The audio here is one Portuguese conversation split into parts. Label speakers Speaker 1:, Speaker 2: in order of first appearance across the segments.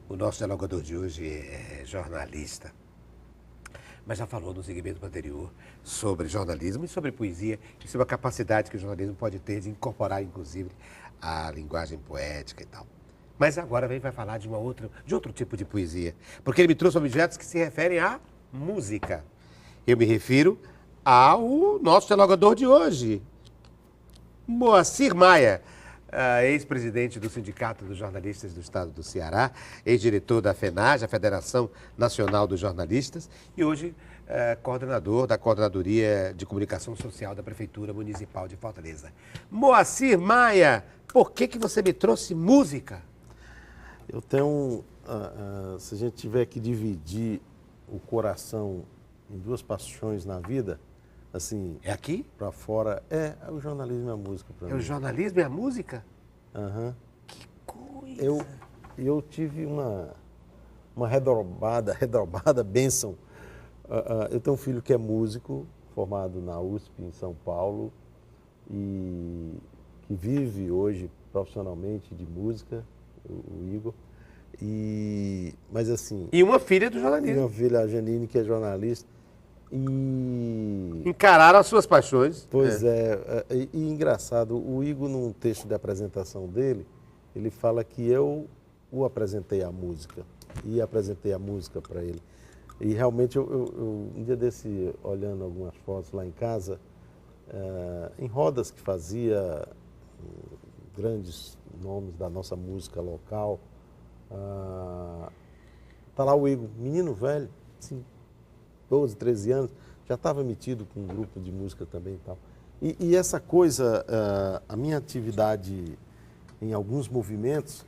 Speaker 1: O nosso dialogador de hoje é jornalista, mas já falou no segmento anterior sobre jornalismo e sobre poesia e sobre a capacidade que o jornalismo pode ter de incorporar, inclusive, a linguagem poética e tal. Mas agora vai falar de outro tipo de poesia, porque ele me trouxe objetos que se referem à música. Eu me refiro ao nosso dialogador de hoje, Moacir Maia, ex-presidente do Sindicato dos Jornalistas do Estado do Ceará, ex-diretor da FENAGE, a Federação Nacional dos Jornalistas, e hoje coordenador da Coordenadoria de Comunicação Social da Prefeitura Municipal de Fortaleza. Moacir Maia, por que você me trouxe música?
Speaker 2: Eu tenho, se a gente tiver que dividir o coração em duas paixões na vida, assim...
Speaker 1: É aqui?
Speaker 2: Para fora, o jornalismo e a música para mim.
Speaker 1: É o jornalismo e a música?
Speaker 2: Aham.
Speaker 1: Que coisa!
Speaker 2: Eu tive uma redobrada bênção. Eu tenho um filho que é músico, formado na USP em São Paulo, e que vive hoje profissionalmente de música, o Igor. Mas assim...
Speaker 1: E uma filha do jornalismo.
Speaker 2: E uma filha, a Janine, que é jornalista.
Speaker 1: Encararam as suas paixões.
Speaker 2: Pois e engraçado, o Igor, num texto de apresentação dele, ele fala que eu o apresentei à música, e apresentei a música para ele. E realmente, um dia desse, olhando algumas fotos lá em casa, em rodas que fazia grandes nomes da nossa música local, tá lá o Igor, menino velho, assim, 12, 13 anos, já estava metido com um grupo de música também e tal. E essa coisa, a minha atividade em alguns movimentos,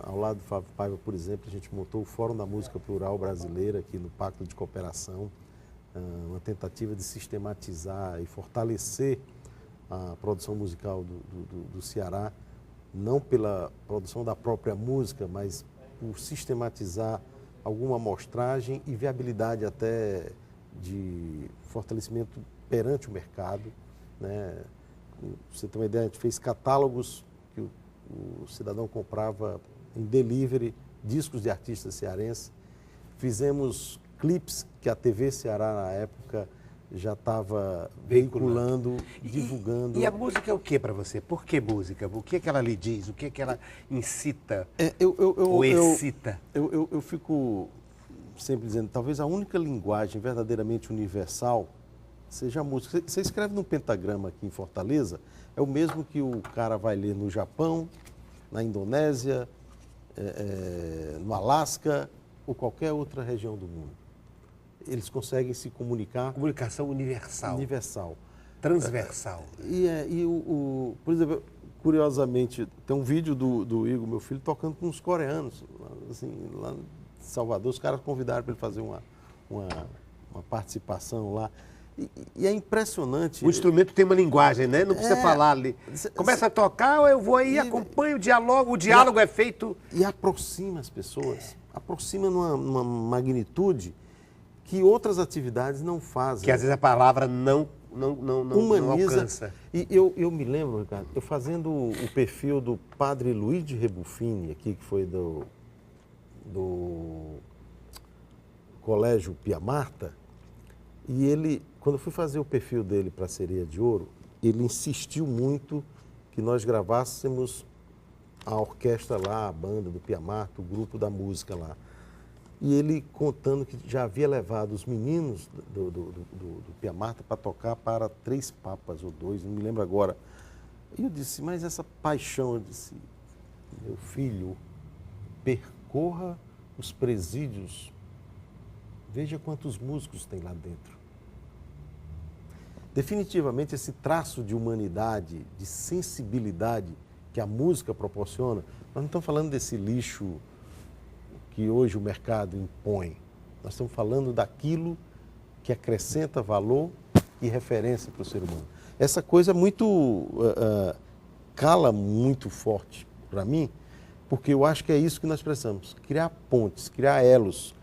Speaker 2: ao lado do Fábio Paiva, por exemplo, a gente montou o Fórum da Música Plural Brasileira aqui no Pacto de Cooperação, uma tentativa de sistematizar e fortalecer a produção musical do Ceará, não pela produção da própria música, mas por sistematizar alguma amostragem e viabilidade até de fortalecimento perante o mercado, né? Pra você ter uma ideia, a gente fez catálogos que o cidadão comprava em delivery, discos de artistas cearenses. Fizemos clipes que a TV Ceará, na época, já estava veiculando, divulgando.
Speaker 1: E a música é o que para você? Por que música? O que ela lhe diz? O que ela incita ou excita?
Speaker 2: Eu fico sempre dizendo, talvez a única linguagem verdadeiramente universal seja a música. Você escreve num pentagrama aqui em Fortaleza, é o mesmo que o cara vai ler no Japão, na Indonésia, no Alasca ou qualquer outra região do mundo. Eles conseguem se comunicar.
Speaker 1: Comunicação universal.
Speaker 2: Universal.
Speaker 1: Transversal.
Speaker 2: Por exemplo, curiosamente, tem um vídeo do Igor, meu filho, tocando com uns coreanos, assim, lá em Salvador. Os caras convidaram para ele fazer uma participação lá. E é impressionante.
Speaker 1: O instrumento tem uma linguagem, né? Não precisa falar ali. Começa a tocar, eu vou aí, acompanho o diálogo. O diálogo é feito...
Speaker 2: E aproxima as pessoas. Aproxima numa magnitude que outras atividades não fazem.
Speaker 1: Que às vezes a palavra não alcança.
Speaker 2: E eu me lembro, Ricardo, eu fazendo o perfil do padre Luigi Rebufini, aqui, que foi do Colégio Pia Marta, e ele, quando eu fui fazer o perfil dele para a Sereia de Ouro, ele insistiu muito que nós gravássemos a orquestra lá, a banda do Pia Marta, o grupo da música lá. E ele contando que já havia levado os meninos do Pia Marta para tocar para 3 papas ou 2, não me lembro agora. E eu disse, mas essa paixão, eu disse, meu filho, percorra os presídios, veja quantos músicos tem lá dentro. Definitivamente esse traço de humanidade, de sensibilidade que a música proporciona, nós não estamos falando desse lixo que hoje o mercado impõe. Nós estamos falando daquilo que acrescenta valor e referência para o ser humano. Essa coisa cala muito forte para mim, porque eu acho que é isso que nós precisamos, criar pontes, criar elos,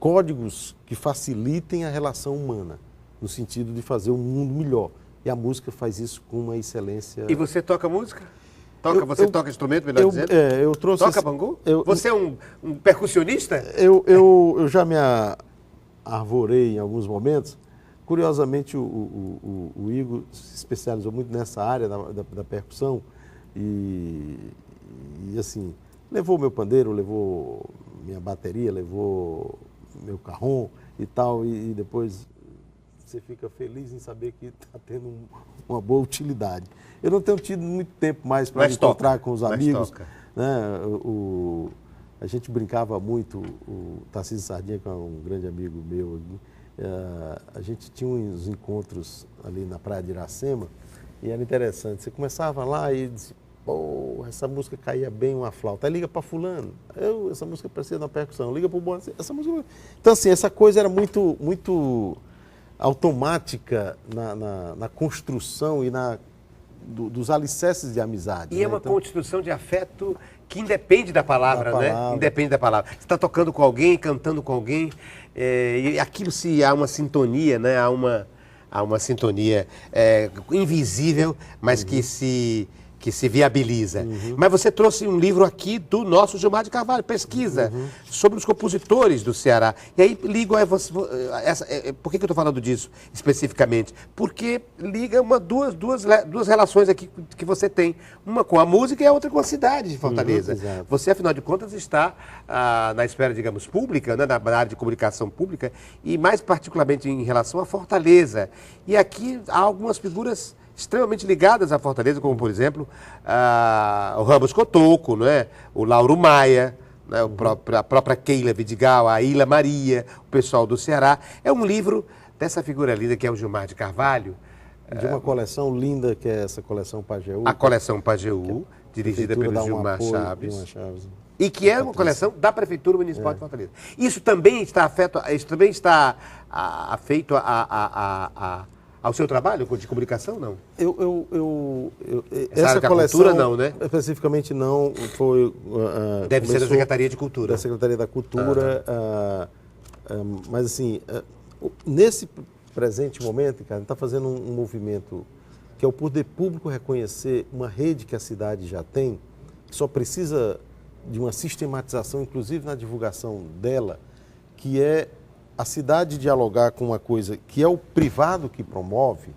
Speaker 2: códigos que facilitem a relação humana, no sentido de fazer um mundo melhor. E a música faz isso com uma excelência...
Speaker 1: E você toca música? Você toca instrumento, melhor dizendo?
Speaker 2: Eu trouxe...
Speaker 1: Toca bangu? Você é um percussionista?
Speaker 2: Eu já me arvorei em alguns momentos. Curiosamente, o Igor se especializou muito nessa área da percussão e, assim, levou meu pandeiro, levou minha bateria, levou meu carrom e tal, e depois você fica feliz em saber que está tendo uma boa utilidade. Eu não tenho tido muito tempo mais para me encontrar com os amigos. Né? A gente brincava muito, o Tarcísio Sardinha, que é um grande amigo meu, a gente tinha uns encontros ali na Praia de Iracema e era interessante. Você começava lá e dizia, pô, essa música caía bem uma flauta. Aí liga para fulano, essa música parecia uma percussão, liga para o bom, essa música... Então, assim, essa coisa era muito automática na construção e dos alicerces de amizade.
Speaker 1: E é uma construção de afeto que independe da palavra, né? Independe da palavra. Você está tocando com alguém, cantando com alguém, e aquilo se há uma sintonia, né? Há uma sintonia invisível, mas que se viabiliza. Mas você trouxe um livro aqui do nosso Gilmar de Carvalho, pesquisa sobre os compositores do Ceará. E aí ligo por que eu estou falando disso especificamente? Porque liga duas relações aqui que você tem. Uma com a música e a outra com a cidade de Fortaleza. Você, afinal de contas, está na esfera, digamos, pública, né, na área de comunicação pública, e mais particularmente em relação à Fortaleza. E aqui há algumas figuras extremamente ligadas à Fortaleza, como, por exemplo, o Ramos Cotoco, né? O Lauro Maia, né? A própria Keila Vidigal, a Ila Maria, o pessoal do Ceará. É um livro dessa figura linda que é o Gilmar de Carvalho.
Speaker 2: De uma coleção linda, que é essa coleção Pajeú.
Speaker 1: A coleção Pajeú, dirigida pelo Gilmar Chaves. E que é uma coleção da Prefeitura Municipal de Fortaleza. Isso também está afeito ao seu trabalho de comunicação, não?
Speaker 2: Essa coleção,
Speaker 1: cultura, não, né?
Speaker 2: Especificamente não, foi...
Speaker 1: Deve ser da Secretaria de Cultura.
Speaker 2: Da Secretaria da Cultura. Mas, assim, nesse presente momento, cara, a gente está fazendo um movimento que é o poder público reconhecer uma rede que a cidade já tem, que só precisa de uma sistematização, inclusive na divulgação dela, que é a cidade dialogar com uma coisa que é o privado que promove,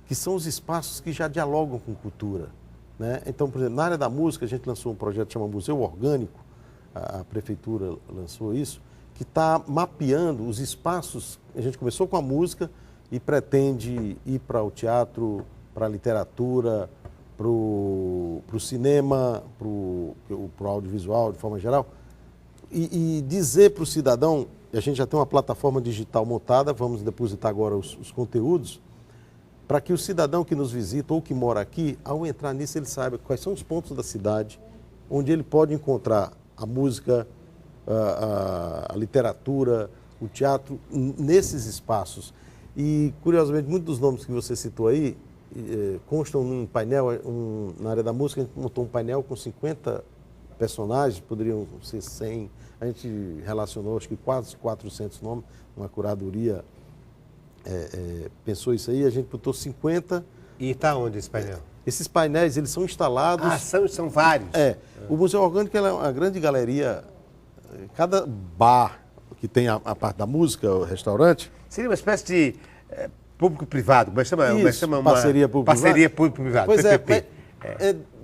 Speaker 2: que são os espaços que já dialogam com cultura. Né? Então, por exemplo, na área da música, a gente lançou um projeto que chama Museu Orgânico, a Prefeitura lançou isso, que está mapeando os espaços. A gente começou com a música e pretende ir para o teatro, para a literatura, para o cinema, para o audiovisual, de forma geral, e dizer para o cidadão... A gente já tem uma plataforma digital montada, vamos depositar agora os conteúdos, para que o cidadão que nos visita ou que mora aqui, ao entrar nisso, ele saiba quais são os pontos da cidade onde ele pode encontrar a música, a literatura, o teatro, nesses espaços. E, curiosamente, muitos dos nomes que você citou aí constam num painel, na área da música, a gente montou um painel com 50 personagens, poderiam ser 100. A gente relacionou, acho que quase 400 nomes, uma curadoria pensou isso aí, a gente botou 50.
Speaker 1: E está onde esse painel?
Speaker 2: Esses painéis, eles são instalados...
Speaker 1: São vários.
Speaker 2: O Museu Orgânico é uma grande galeria, cada bar que tem a parte da música, o restaurante...
Speaker 1: Seria uma espécie de público-privado, mas chama uma...
Speaker 2: Parceria público-privada.
Speaker 1: Parceria público-privada,
Speaker 2: pois
Speaker 1: PPP.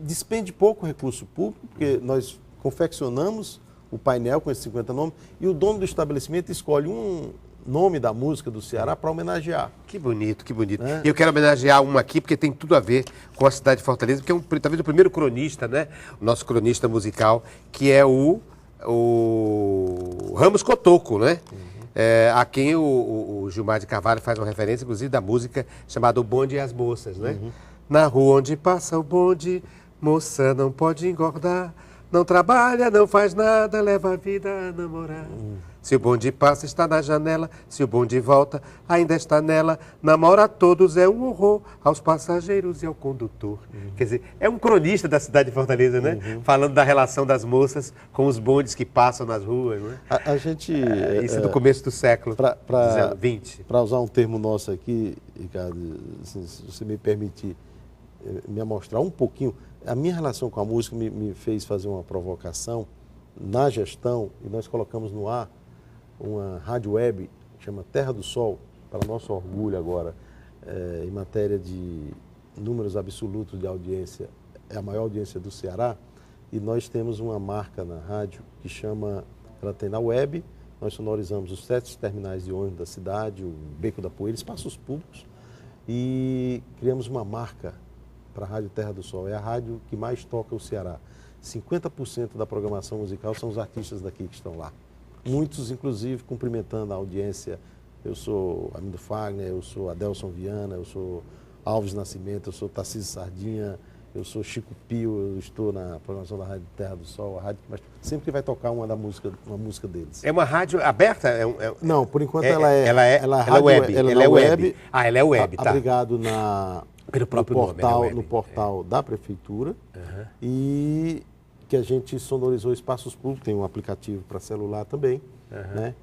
Speaker 2: Despende pouco recurso público, porque nós confeccionamos o painel com esses 50 nomes, e o dono do estabelecimento escolhe um nome da música do Ceará para homenagear.
Speaker 1: Que bonito, que bonito. E eu quero homenagear uma aqui, porque tem tudo a ver com a cidade de Fortaleza, porque é talvez o primeiro cronista, né? O nosso cronista musical, que é o Ramos Cotoco, né? A quem o Gilmar de Carvalho faz uma referência, inclusive, da música chamada O Bonde e as Moças, né? Na rua onde passa o bonde, moça não pode engordar. Não trabalha, não faz nada, leva a vida a namorar. Se o bonde passa, está na janela. Se o bonde volta, ainda está nela. Namora a todos, é um horror aos passageiros e ao condutor. Quer dizer, é um cronista da cidade de Fortaleza, né? Falando da relação das moças com os bondes que passam nas ruas, né?
Speaker 2: A gente...
Speaker 1: isso é do começo do século XX.
Speaker 2: Para usar um termo nosso aqui, Ricardo, se você me permitir, me amostrar um pouquinho. A minha relação com a música me fez fazer uma provocação na gestão, e nós colocamos no ar uma rádio web, chama Terra do Sol, para nosso orgulho agora, em matéria de números absolutos de audiência, é a maior audiência do Ceará, e nós temos uma marca na rádio que chama, ela tem na web, nós sonorizamos os 7 terminais de ônibus da cidade, o Beco da Poeira, espaços públicos, e criamos uma marca para a Rádio Terra do Sol. É a rádio que mais toca o Ceará. 50% da programação musical são os artistas daqui que estão lá. Muitos, inclusive, cumprimentando a audiência. Eu sou Armindo Fagner, eu sou Adelson Viana, eu sou Alves Nascimento, eu sou Tarcísio Sardinha, eu sou Chico Pio, eu estou na programação da Rádio Terra do Sol, a rádio que mais, sempre que vai tocar uma música deles.
Speaker 1: É uma rádio aberta?
Speaker 2: Não, por enquanto ela é
Speaker 1: web. Ela é web. Ah, ela é web, tá.
Speaker 2: Abrigado
Speaker 1: Pelo próprio
Speaker 2: no portal da Prefeitura, e que a gente sonorizou espaços públicos, tem um aplicativo para celular também, né?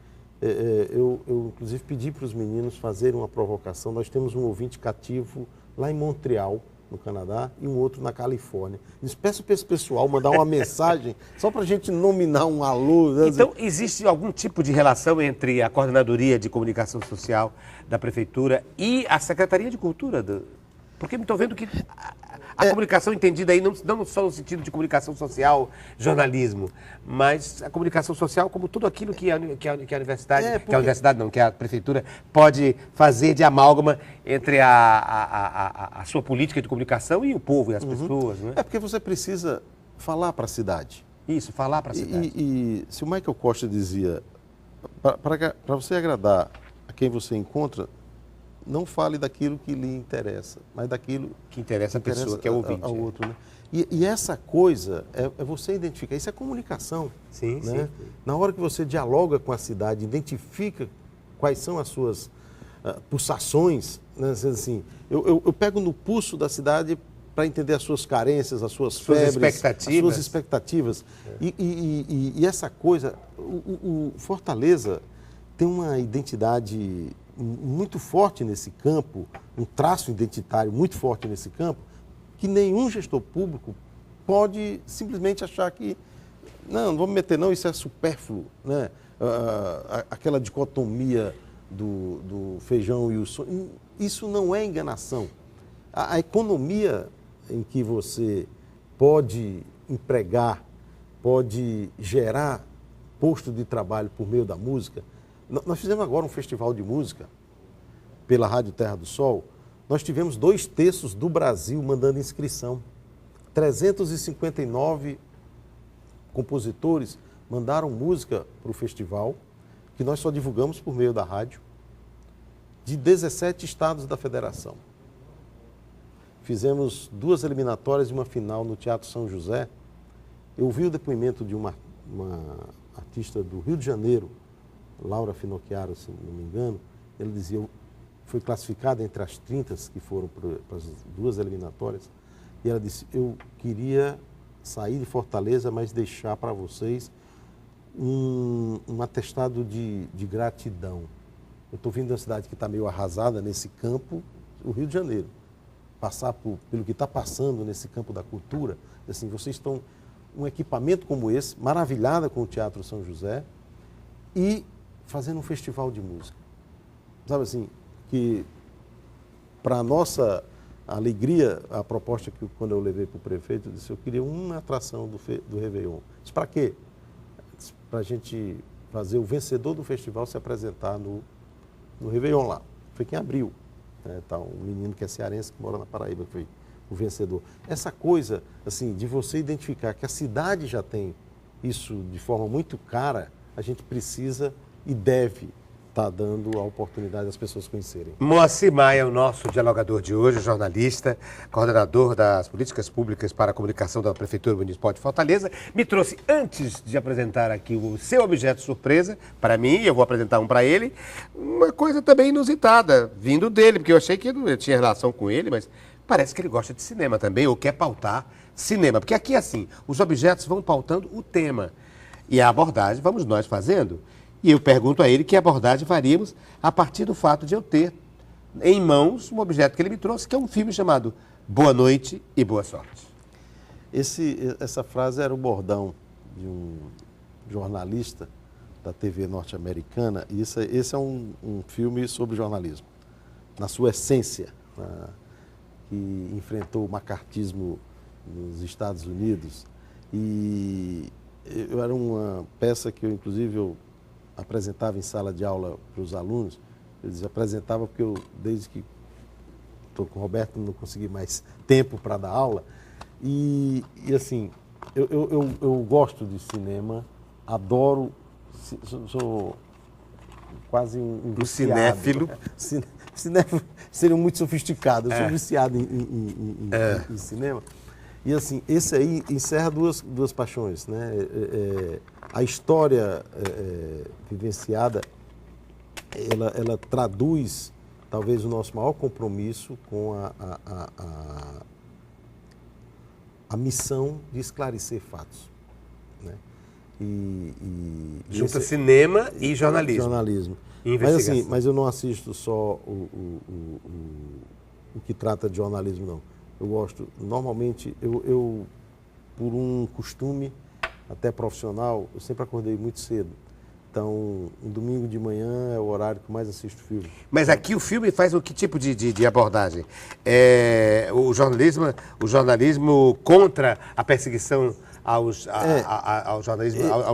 Speaker 2: Eu, inclusive, pedi para os meninos fazerem uma provocação. Nós temos um ouvinte cativo lá em Montreal, no Canadá, e um outro na Califórnia. Peço para esse pessoal mandar uma mensagem, só para a gente nominar um alô. Né?
Speaker 1: Então, existe algum tipo de relação entre a Coordenadoria de Comunicação Social da Prefeitura e a Secretaria de Cultura? Porque estou vendo que a comunicação entendida aí, não só no sentido de comunicação social, jornalismo, mas a comunicação social como tudo aquilo que a universidade, que a universidade não, que a prefeitura pode fazer de amálgama entre a sua política de comunicação e o povo e as pessoas. Não é?
Speaker 2: É porque você precisa falar para a cidade.
Speaker 1: Isso, falar para a cidade.
Speaker 2: E se o Michael Costa dizia, para você agradar a quem você encontra, não fale daquilo que lhe interessa, mas daquilo
Speaker 1: que interessa a pessoa, que é o ouvinte.
Speaker 2: Ao outro, né? E essa coisa é você identificar, isso é comunicação.
Speaker 1: Sim,
Speaker 2: né?
Speaker 1: sim.
Speaker 2: Na hora que você dialoga com a cidade, identifica quais são as suas pulsações, né? Assim, eu pego no pulso da cidade para entender as suas carências, as suas febres, as suas expectativas. E essa coisa, o Fortaleza tem uma identidade muito forte nesse campo, um traço identitário muito forte nesse campo, que nenhum gestor público pode simplesmente achar que não vamos meter não, isso é supérfluo, né? Aquela dicotomia do feijão e o sonho, isso não é enganação. A economia em que você pode empregar, pode gerar posto de trabalho por meio da música. Nós fizemos agora um festival de música pela Rádio Terra do Sol. Nós tivemos 2/3 do Brasil mandando inscrição. 359 compositores mandaram música para o festival, que nós só divulgamos por meio da rádio, de 17 estados da federação. Fizemos 2 eliminatórias e uma final no Teatro São José. Eu vi o depoimento de uma artista do Rio de Janeiro, Laura Finocchiaro, se não me engano. Ele dizia, foi classificada entre as 30 que foram para as 2 eliminatórias, e ela disse, eu queria sair de Fortaleza, mas deixar para vocês um atestado de gratidão. Eu estou vindo de uma cidade que está meio arrasada nesse campo, o Rio de Janeiro. Passar pelo que está passando nesse campo da cultura, assim, vocês estão um equipamento como esse, maravilhada com o Teatro São José, e fazendo um festival de música. Sabe assim, que para a nossa alegria, a proposta que quando eu levei para o prefeito, eu disse, eu queria uma atração do Réveillon. Disse, para quê? Para a gente fazer o vencedor do festival se apresentar no Réveillon lá. Foi quem abriu. Né? Tá, um menino que é cearense, que mora na Paraíba, que foi o vencedor. Essa coisa, assim, de você identificar que a cidade já tem isso de forma muito cara, a gente precisa e deve estar dando a oportunidade das pessoas conhecerem.
Speaker 1: Moacir Maia é o nosso dialogador de hoje, jornalista, coordenador das políticas públicas para a comunicação da Prefeitura Municipal de Fortaleza. Me trouxe, antes de apresentar aqui o seu objeto surpresa, para mim, eu vou apresentar um para ele, uma coisa também inusitada, vindo dele, porque eu achei que eu tinha relação com ele, mas parece que ele gosta de cinema também, ou quer pautar cinema. Porque aqui, assim, os objetos vão pautando o tema. E a abordagem vamos nós fazendo. E eu pergunto a ele que abordagem faríamos a partir do fato de eu ter em mãos um objeto que ele me trouxe, que é um filme chamado boa noite e boa sorte.
Speaker 2: Essa frase era o bordão de um jornalista da TV norte-americana, e esse é um filme sobre jornalismo, na sua essência, que enfrentou o macartismo nos Estados Unidos. E era uma peça que eu apresentava em sala de aula para os alunos. Eu apresentava porque desde que estou com o Roberto, não consegui mais tempo para dar aula. E assim, eu gosto de cinema, adoro, sou quase um viciado.
Speaker 1: Cinéfilo.
Speaker 2: Cinéfilo seria muito sofisticado, eu sou viciado em cinema. E assim, esse aí encerra duas paixões, né? A história vivenciada, ela traduz talvez o nosso maior compromisso com a missão de esclarecer fatos, né?
Speaker 1: Junta cinema e jornalismo.
Speaker 2: Jornalismo.
Speaker 1: Investigação.
Speaker 2: Mas eu não assisto só o que trata de jornalismo, não. Eu gosto, normalmente, eu por um costume até profissional, eu sempre acordei muito cedo. Então, um domingo de manhã é o horário que eu mais assisto filme.
Speaker 1: Mas aqui o filme faz que tipo de abordagem? O jornalismo contra a perseguição ao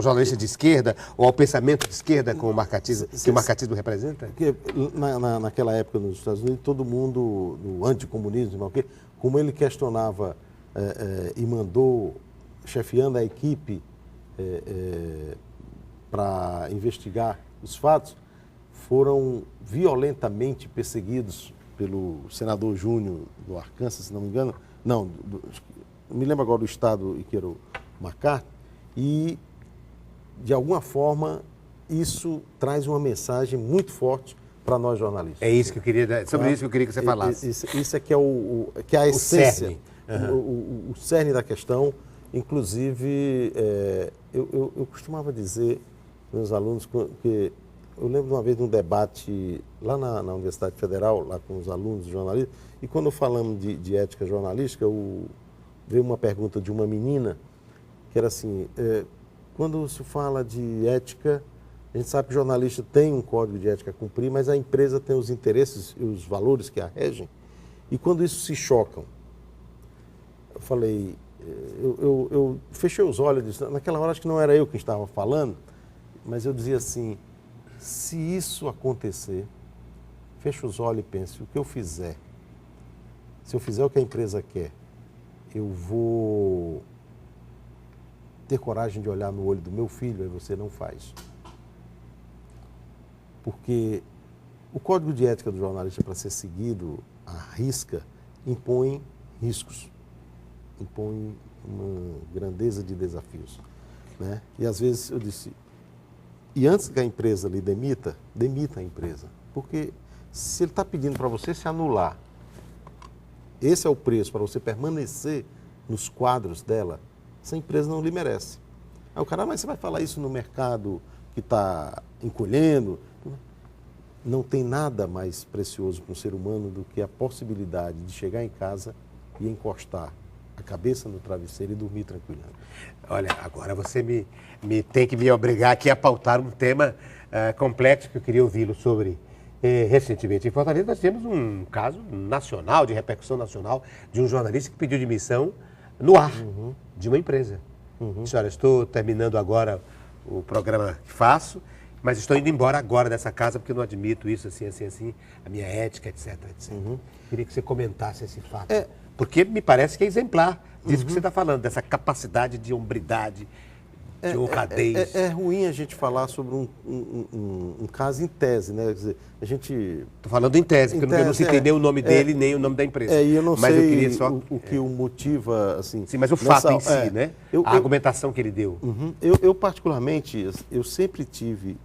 Speaker 1: jornalista de esquerda ou ao pensamento de esquerda com o marcatismo, que o marcatismo representa?
Speaker 2: Porque naquela época nos Estados Unidos, todo mundo, no anticomunismo, como ele questionava e mandou, chefiando a equipe para investigar os fatos, foram violentamente perseguidos pelo senador Júnior do Arkansas, se não me engano. Não me lembro agora do estado em que era o McCarthy. E, de alguma forma, isso traz uma mensagem muito forte para nós jornalistas.
Speaker 1: É isso que eu queria, sobre isso que eu queria que você falasse.
Speaker 2: Isso é que é a essência,
Speaker 1: cerne.
Speaker 2: O cerne da questão. Inclusive, eu costumava dizer meus alunos que eu lembro de uma vez de um debate lá na Universidade Federal, lá com os alunos de jornalismo, e quando falamos de ética jornalística, veio uma pergunta de uma menina, que era assim, quando se fala de ética, a gente sabe que o jornalista tem um código de ética a cumprir, mas a empresa tem os interesses e os valores que a regem, e quando isso se chocam, eu falei, eu fechei os olhos, naquela hora acho que não era eu que estava falando, mas eu dizia assim, se isso acontecer, feche os olhos e pense, o que eu fizer, se eu fizer o que a empresa quer, eu vou ter coragem de olhar no olho do meu filho, aí você não faz. Porque o código de ética do jornalista, para ser seguido à risca, impõe riscos, impõe uma grandeza de desafios, né? E às vezes eu disse, e antes que a empresa lhe demita a empresa. Porque se ele está pedindo para você se anular, esse é o preço para você permanecer nos quadros dela, essa empresa não lhe merece. Aí o cara, mas você vai falar isso no mercado que está encolhendo? Não tem nada mais precioso para um ser humano do que a possibilidade de chegar em casa e encostar a cabeça no travesseiro e dormir tranquilo.
Speaker 1: Olha, agora você me tem que me obrigar aqui a pautar um tema complexo que eu queria ouvi-lo sobre. Recentemente em Fortaleza nós tivemos um caso nacional, de repercussão nacional, de um jornalista que pediu demissão no ar de uma empresa. Senhora, estou terminando agora o programa que faço, mas estou indo embora agora dessa casa porque eu não admito isso, assim, a minha ética, etc. Queria que você comentasse esse fato. Porque me parece que é exemplar disso que você está falando, dessa capacidade de hombridade, de honradez.
Speaker 2: É ruim a gente falar sobre um caso em tese, né? Quer dizer, a gente...
Speaker 1: Estou falando em tese, porque eu não citei nem o nome dele, nem o nome da empresa.
Speaker 2: E eu não
Speaker 1: mas
Speaker 2: sei
Speaker 1: eu queria só...
Speaker 2: o que o motiva, assim...
Speaker 1: Sim, mas o fato em si, né? A argumentação que ele deu.
Speaker 2: Eu particularmente, eu sempre tive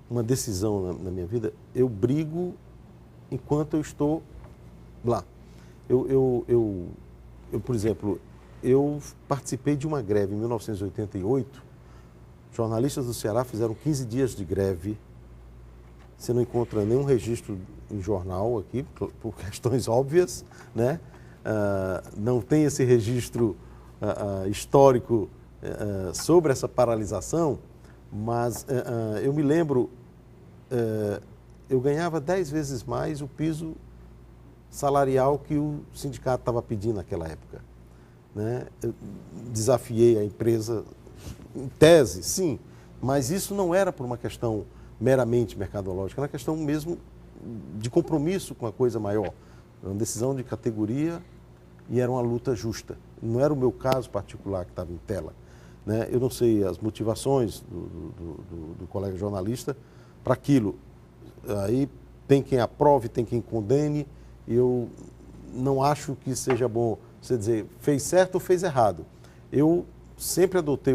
Speaker 2: uma decisão na minha vida, eu brigo enquanto eu estou lá. Por exemplo, eu participei de uma greve em 1988. Jornalistas do Ceará fizeram 15 dias de greve você não encontra nenhum registro em jornal aqui, por questões óbvias, né? Não tem esse registro histórico sobre essa paralisação, mas eu me lembro, eu ganhava 10 vezes mais o piso salarial que o sindicato estava pedindo naquela época, né? Eu desafiei a empresa, em tese, sim, mas isso não era por uma questão meramente mercadológica, era uma questão mesmo de compromisso com a coisa maior. Era uma decisão de categoria e era uma luta justa. Não era o meu caso particular que estava em tela, né? Eu não sei as motivações do colega jornalista para aquilo. Aí tem quem aprove, tem quem condene. Eu não acho que seja bom você dizer fez certo ou fez errado. Eu sempre adotei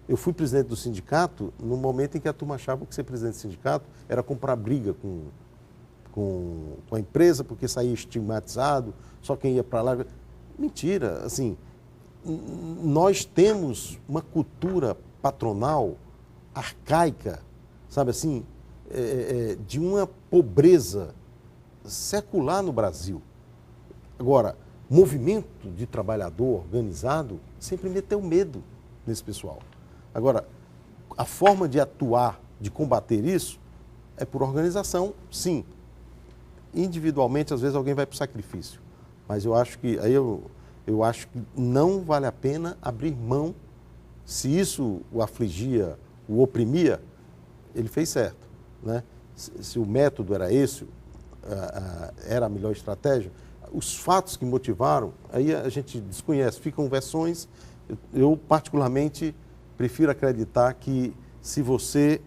Speaker 2: Eu fui presidente do sindicato no momento em que a turma achava que ser presidente do sindicato era comprar briga com a empresa, porque saía estigmatizado, só quem ia para lá. Mentira, assim, nós temos uma cultura patronal arcaica, sabe assim, de uma pobreza secular no Brasil. Agora, movimento de trabalhador organizado sempre meteu medo nesse pessoal. Agora, a forma de atuar, de combater isso, é por organização, sim. Individualmente, às vezes, alguém vai para o sacrifício. Mas eu acho que eu acho que não vale a pena abrir mão. Se isso o afligia, o oprimia, ele fez certo, né? Se o método era esse, era a melhor estratégia, os fatos que motivaram, aí a gente desconhece, ficam versões. Eu particularmente, prefiro acreditar que se você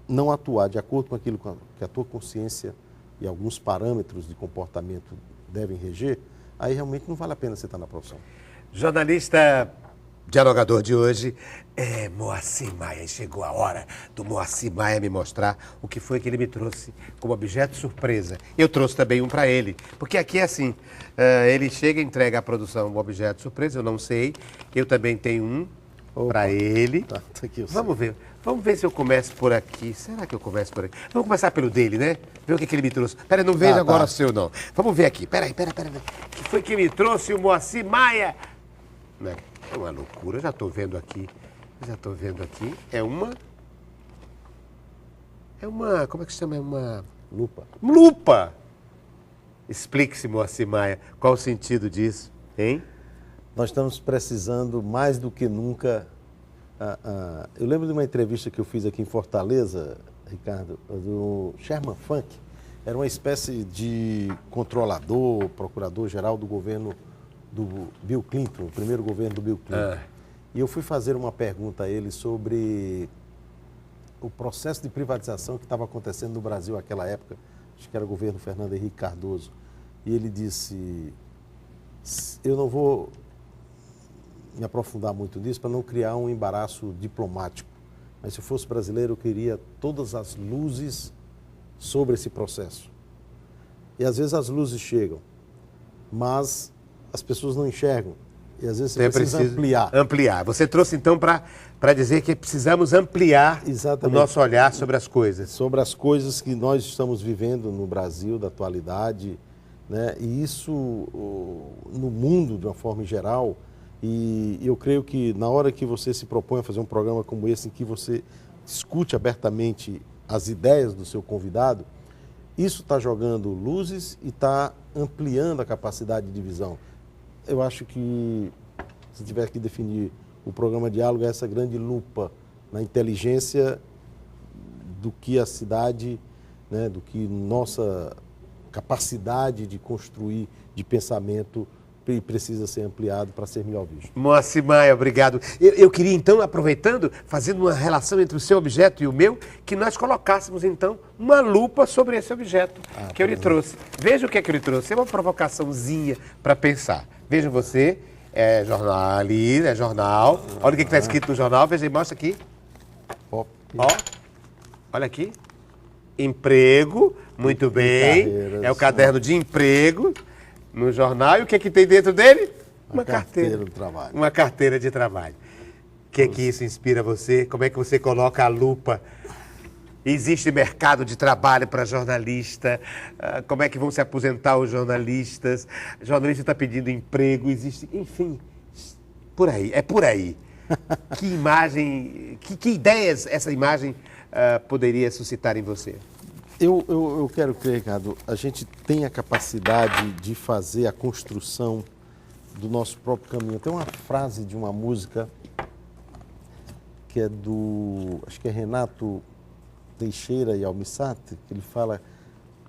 Speaker 2: não atuar de acordo com aquilo que a tua consciência e alguns parâmetros de comportamento devem reger, aí realmente não vale a pena você estar na profissão.
Speaker 1: Jornalista dialogador de hoje é Moacir Maia. Chegou a hora do Moacir Maia me mostrar o que foi que ele me trouxe como objeto surpresa. Eu trouxe também um para ele, porque aqui é assim, ele chega e entrega à produção um objeto surpresa, eu não sei, eu também tenho um para ele.
Speaker 2: Tá aqui,
Speaker 1: Vamos ver se eu começo por aqui. Será que eu começo por aqui? Vamos começar pelo dele, né? Ver o que ele me trouxe. Pera, não vejo agora o seu, não. Vamos ver aqui. Pera. O que foi que me trouxe o Moacir Maia? É uma loucura. Já estou vendo aqui. É uma... Como é que se chama? É uma... Lupa! Explique-se, Moacir Maia. Qual o sentido disso, hein?
Speaker 2: Nós estamos precisando mais do que nunca. Eu lembro de uma entrevista que eu fiz aqui em Fortaleza, Ricardo, do Sherman Funk. Era uma espécie de controlador, procurador-geral do governo do Bill Clinton, o primeiro governo do Bill Clinton. E eu fui fazer uma pergunta a ele sobre o processo de privatização que estava acontecendo no Brasil naquela época. Acho que era o governo Fernando Henrique Cardoso. E ele disse, eu não vou me aprofundar muito nisso para não criar um embaraço diplomático. Mas se eu fosse brasileiro, eu queria todas as luzes sobre esse processo. E às vezes as luzes chegam, mas as pessoas não enxergam. E às vezes você precisa ampliar.
Speaker 1: Você trouxe então para dizer que precisamos ampliar o nosso olhar sobre as coisas.
Speaker 2: Sobre as coisas que nós estamos vivendo no Brasil, da atualidade, né? E isso no mundo, de uma forma geral. E eu creio que na hora que você se propõe a fazer um programa como esse, em que você discute abertamente as ideias do seu convidado, isso está jogando luzes e está ampliando a capacidade de visão. Eu acho que, se tiver que definir o programa Diálogo, é essa grande lupa na inteligência do que a cidade, né, do que nossa capacidade de construir, de pensamento, precisa ser ampliado para ser melhor visto.
Speaker 1: Moacir Maia, obrigado. Eu queria, então, aproveitando, fazendo uma relação entre o seu objeto e o meu, que nós colocássemos, então, uma lupa sobre esse objeto que eu lhe trouxe. Veja o que é que eu lhe trouxe. É uma provocaçãozinha para pensar. Veja você, é jornal ali, é jornal. Olha o que está escrito no jornal. Veja aí, mostra aqui. Ó, olha aqui. Emprego, muito bem. É o caderno de emprego no jornal. E o que é que tem dentro dele?
Speaker 2: Uma carteira de trabalho.
Speaker 1: Uma carteira de trabalho. O que é que isso inspira você? Como é que você coloca a lupa Existe mercado de trabalho para jornalista? Como é que vão se aposentar os jornalistas? O jornalista está pedindo emprego, existe, enfim, por aí, é por aí. Que imagem, que ideias essa imagem poderia suscitar em você?
Speaker 2: Eu quero crer, Ricardo, a gente tem a capacidade de fazer a construção do nosso próprio caminho. Tem uma frase de uma música que é acho que é Renato Teixeira e Almissati, que ele fala: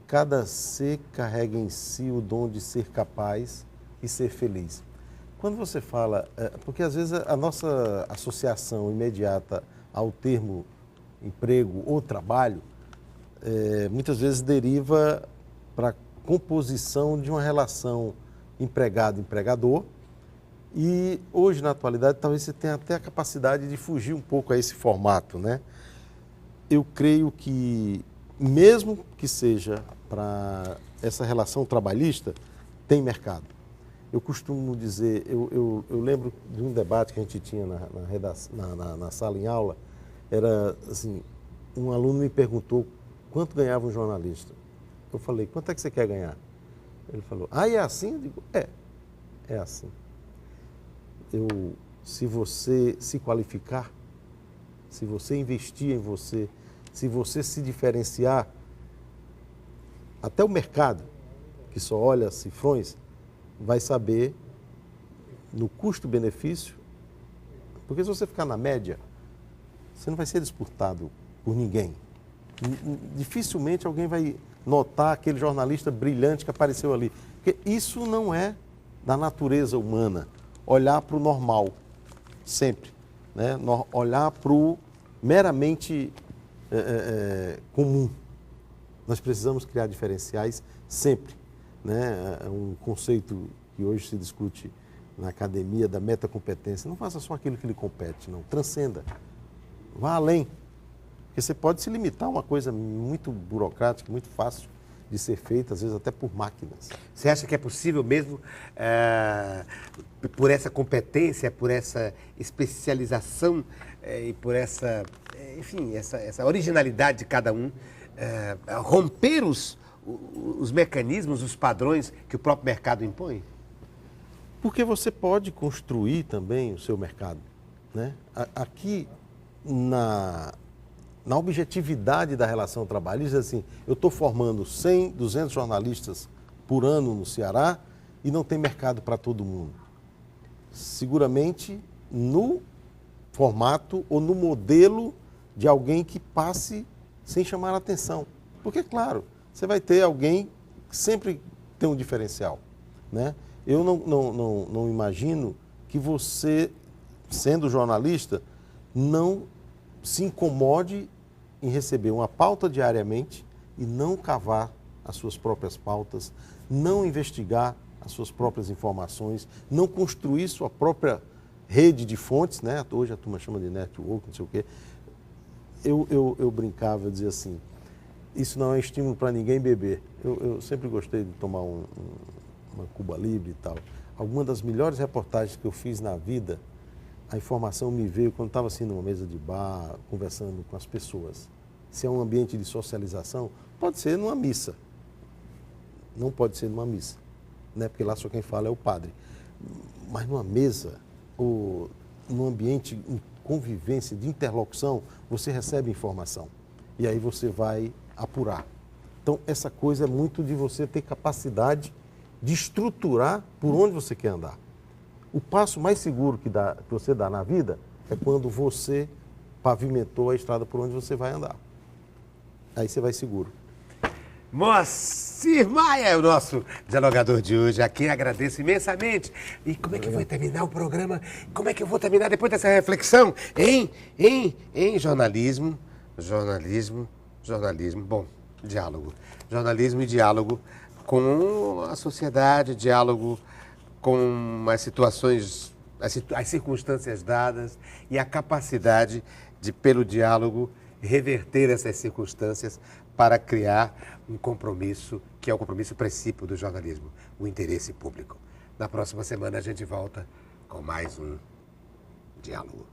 Speaker 2: cada ser carrega em si o dom de ser capaz e ser feliz. Quando você fala, porque às vezes a nossa associação imediata ao termo emprego ou trabalho, muitas vezes deriva para a composição de uma relação empregado-empregador. E hoje, na atualidade, talvez você tenha até a capacidade de fugir um pouco a esse formato, né? Eu creio que, mesmo que seja para essa relação trabalhista, tem mercado. Eu costumo dizer, eu lembro de um debate que a gente tinha na sala em aula, era assim, um aluno me perguntou quanto ganhava um jornalista. Eu falei, quanto é que você quer ganhar? Ele falou, é assim? Eu digo, é assim. Se você se qualificar, se você investir em você, se você se diferenciar, até o mercado, que só olha cifrões, vai saber no custo-benefício, porque se você ficar na média, você não vai ser disputado por ninguém. Dificilmente alguém vai notar aquele jornalista brilhante que apareceu ali. Porque isso não é da natureza humana, olhar para o normal, sempre. Né? Olhar para o meramente comum. Nós precisamos criar diferenciais sempre. Né? É um conceito que hoje se discute na academia da metacompetência. Não faça só aquilo que lhe compete, não. Transcenda. Vá além. Porque você pode se limitar a uma coisa muito burocrática, muito fácil de ser feita, às vezes até por máquinas.
Speaker 1: Você acha que é possível mesmo, por essa competência, por essa especialização e por essa, enfim, essa originalidade de cada um, romper os mecanismos, os padrões que o próprio mercado impõe?
Speaker 2: Porque você pode construir também o seu mercado. Né? Aqui, na objetividade da relação trabalhista, assim, eu estou formando 100, 200 jornalistas por ano no Ceará e não tem mercado para todo mundo. Seguramente no formato ou no modelo de alguém que passe sem chamar a atenção. Porque, claro, você vai ter alguém que sempre tem um diferencial. Né? Eu não imagino que você, sendo jornalista, não se incomode em receber uma pauta diariamente e não cavar as suas próprias pautas, não investigar as suas próprias informações, não construir sua própria rede de fontes, né? Hoje a turma chama de network, não sei o quê. Eu brincava, eu dizia assim, isso não é estímulo para ninguém beber. Eu sempre gostei de tomar uma Cuba Libre e tal. Alguma das melhores reportagens que eu fiz na vida, a informação me veio quando estava assim numa mesa de bar, conversando com as pessoas. Se é um ambiente de socialização, pode ser numa missa. Não pode ser numa missa, né? Porque lá só quem fala é o padre. Mas numa mesa, ou num ambiente de convivência, de interlocução, você recebe informação. E aí você vai apurar. Então, essa coisa é muito de você ter capacidade de estruturar por onde você quer andar. O passo mais seguro que você dá na vida é quando você pavimentou a estrada por onde você vai andar. Aí você vai seguro.
Speaker 1: Moacir Maia é o nosso dialogador de hoje. A quem agradeço imensamente. E como é que vai terminar o programa? Como é que eu vou terminar depois dessa reflexão? Em jornalismo, bom, diálogo. Jornalismo e diálogo com a sociedade, diálogo com as situações, as circunstâncias dadas e a capacidade de, pelo diálogo, reverter essas circunstâncias para criar um compromisso, que é o compromisso princípio do jornalismo, o interesse público. Na próxima semana a gente volta com mais um diálogo.